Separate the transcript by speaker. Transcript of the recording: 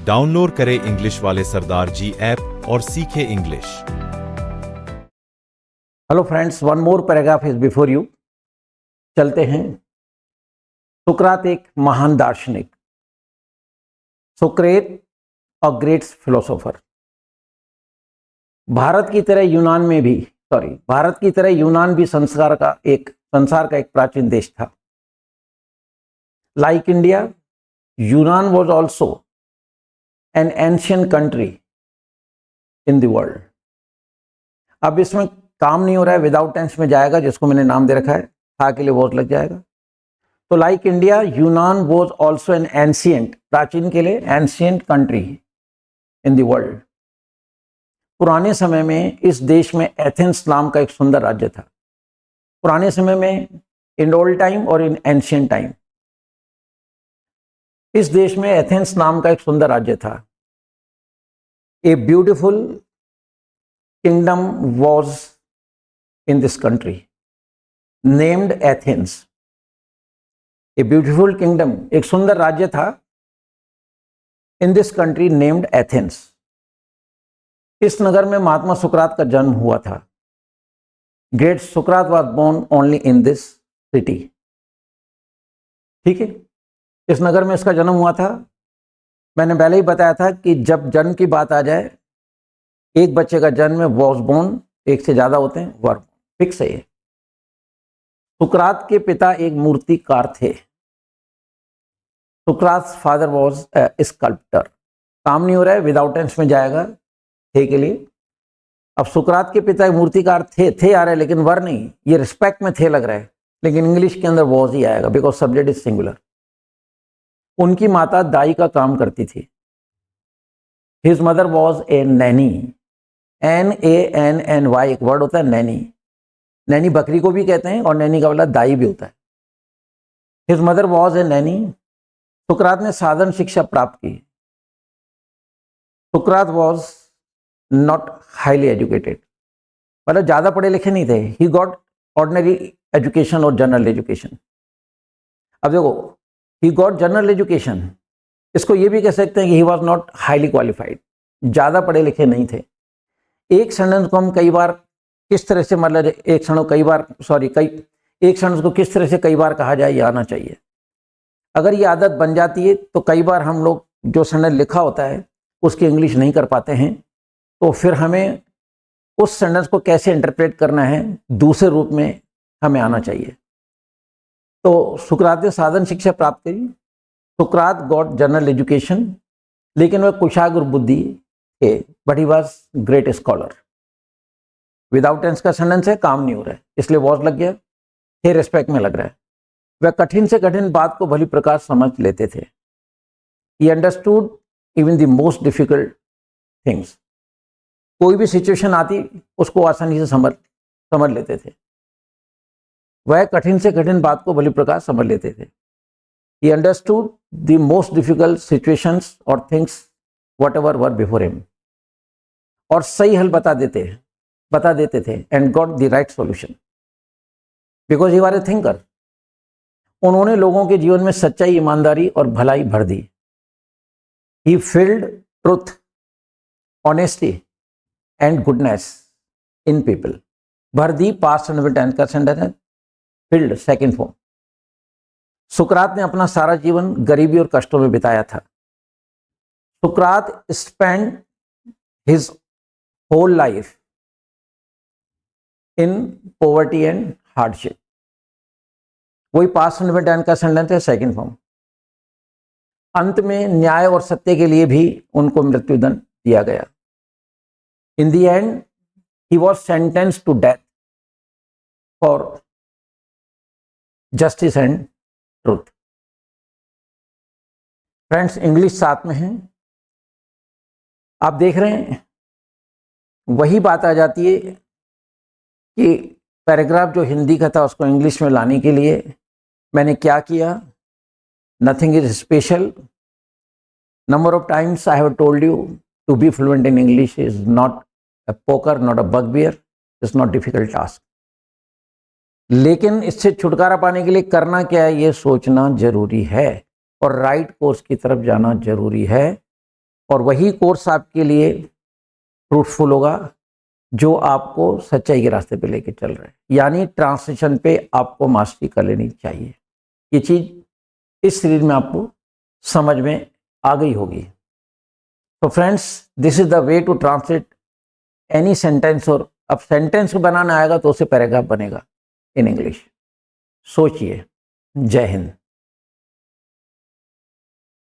Speaker 1: Download करें English वाले सरदार जी app और सीखें English.
Speaker 2: Hello friends, one more paragraph is before you. चलते हैं। सुकरात एक महान दार्शनिक, सोक्रेट अ ग्रेट फिलोसोफर। भारत की तरह यूनान भी संसार का एक प्राचीन देश था। लाइक इंडिया, यूनान was also an ancient country in the world. अब इसमें काम नहीं हो रहा है, विदाउट टेंस में जाएगा, जिसको मैंने नाम दे रखा है, था के लिए वॉज लग जाएगा। तो लाइक इंडिया, यूनान वॉज ऑल्सो एन एंशियंट, प्राचीन के लिए ancient country in the world. पुराने समय में इस देश में एथेंस नाम का एक सुंदर राज्य था। पुराने समय में, इन ओल्ड टाइम और इन एंशियंट टाइम, इस देश में एथेंस नाम का एक सुंदर राज्य था। A beautiful kingdom was in this country named Athens. A beautiful kingdom, एक सुंदर राज्य था in this country named Athens. इस नगर में महात्मा सुकरात का जन्म हुआ था। ग्रेट सुकरात was born only in this city. ठीक है, इस नगर में इसका जन्म हुआ था। मैंने पहले ही बताया था कि जब जन्म की बात आ जाए, एक बच्चे का जन्म में वॉज बोर्न, एक से ज्यादा होते हैं, वर फिक्स है ये। सुकरात के पिता एक मूर्तिकार थे। सुकरात फादर वॉज ए स्कल्प्टर। काम नहीं हो रहा है, विदाउट टेंस में जाएगा थे के लिए। अब सुकरात के पिता एक मूर्तिकार थे आ रहा है, लेकिन वर नहीं, ये रिस्पेक्ट में थे लग रहा है, लेकिन इंग्लिश के अंदर वॉज ही आएगा, बिकॉज सब्जेक्ट इज सिंगुलर। उनकी माता दाई का काम करती थी। His mother was a Naini. NANNY एक वर्ड होता है, नैनी। नैनी बकरी को भी कहते हैं और नैनी का मतलब दाई भी होता है। His mother was a Naini. सुकरात ने साधारण शिक्षा प्राप्त की। सुकरात वॉज नॉट हाईली एजुकेटेड, मतलब ज्यादा पढ़े लिखे नहीं थे। ही गॉट ऑर्डिनरी एजुकेशन और जनरल एजुकेशन। अब देखो, ही गॉट जनरल एजुकेशन, इसको ये भी कह सकते हैं कि he was not highly qualified, ज्यादा पढ़े लिखे नहीं थे। एक सेंटेंस को हम कई बार किस तरह से, मतलब एक सेंटेंस को किस तरह से कई बार कहा जाए, ये आना चाहिए। अगर ये आदत बन जाती है तो कई बार हम लोग जो सेंटेंस लिखा होता है उसकी इंग्लिश नहीं कर पाते हैं, तो फिर हमें उस सेंटेंस को कैसे इंटरप्रेट करना है दूसरे रूप में हमें आना चाहिए। तो सुकरात ने साधारण शिक्षा प्राप्त करी। सुकरात गॉट जनरल एजुकेशन, लेकिन वह कुशाग्र बुद्धि थे, but he was great scholar. Without tense का सेंटेंस है, काम नहीं हो रहा है, इसलिए वॉज लग गया, थे रेस्पेक्ट में लग रहा है। वह कठिन से कठिन बात को भली प्रकार समझ लेते थे। He understood even the most difficult things. कोई भी सिचुएशन आती उसको आसानी से समझ लेते थे। वह कठिन से कठिन बात को भली प्रकार समझ लेते थे। He understood the most difficult situations और things whatever were before him, और सही हल बता देते थे and got the right solution because he was a thinker। उन्होंने लोगों के जीवन में सच्चाई, ईमानदारी और भलाई भर दी। he filled truth, honesty and goodness in people। भर दी पास्ट टेंस का सेंटेंस है, filled सेकंड फॉर्म। सुकरात ने अपना सारा जीवन गरीबी और कष्टों में बिताया था। Socrates spent his whole life in poverty and hardship। वही पास्ट टेंस का सेंटेंस है, सेकंड फॉर्म। अंत में न्याय और सत्य के लिए भी उनको मृत्युदंड दिया गया। In the end he was sentenced to death for justice and truth. Friends, English साथ में है, आप देख रहे हैं। वही बात आ जाती है कि पैराग्राफ जो हिंदी का था उसको इंग्लिश में लाने के लिए मैंने क्या किया। Nothing is special. Number of times I have told you to be fluent in English is not a poker, not a bugbear, is not difficult task. लेकिन इससे छुटकारा पाने के लिए करना क्या है, ये सोचना जरूरी है और राइट कोर्स की तरफ जाना जरूरी है। और वही कोर्स आपके लिए फ्रूटफुल होगा जो आपको सच्चाई के रास्ते पे लेके चल रहे हैं। यानी ट्रांसलेशन पे आपको मास्टरी कर लेनी चाहिए। ये चीज़ इस सीरीज में आपको समझ में आ गई होगी। तो friends, this is the way to translate any sentence. और अब सेंटेंस को बनाना आएगा तो उससे पैराग्राफ बनेगा इन इंग्लिश। सोचिए। जय हिंद।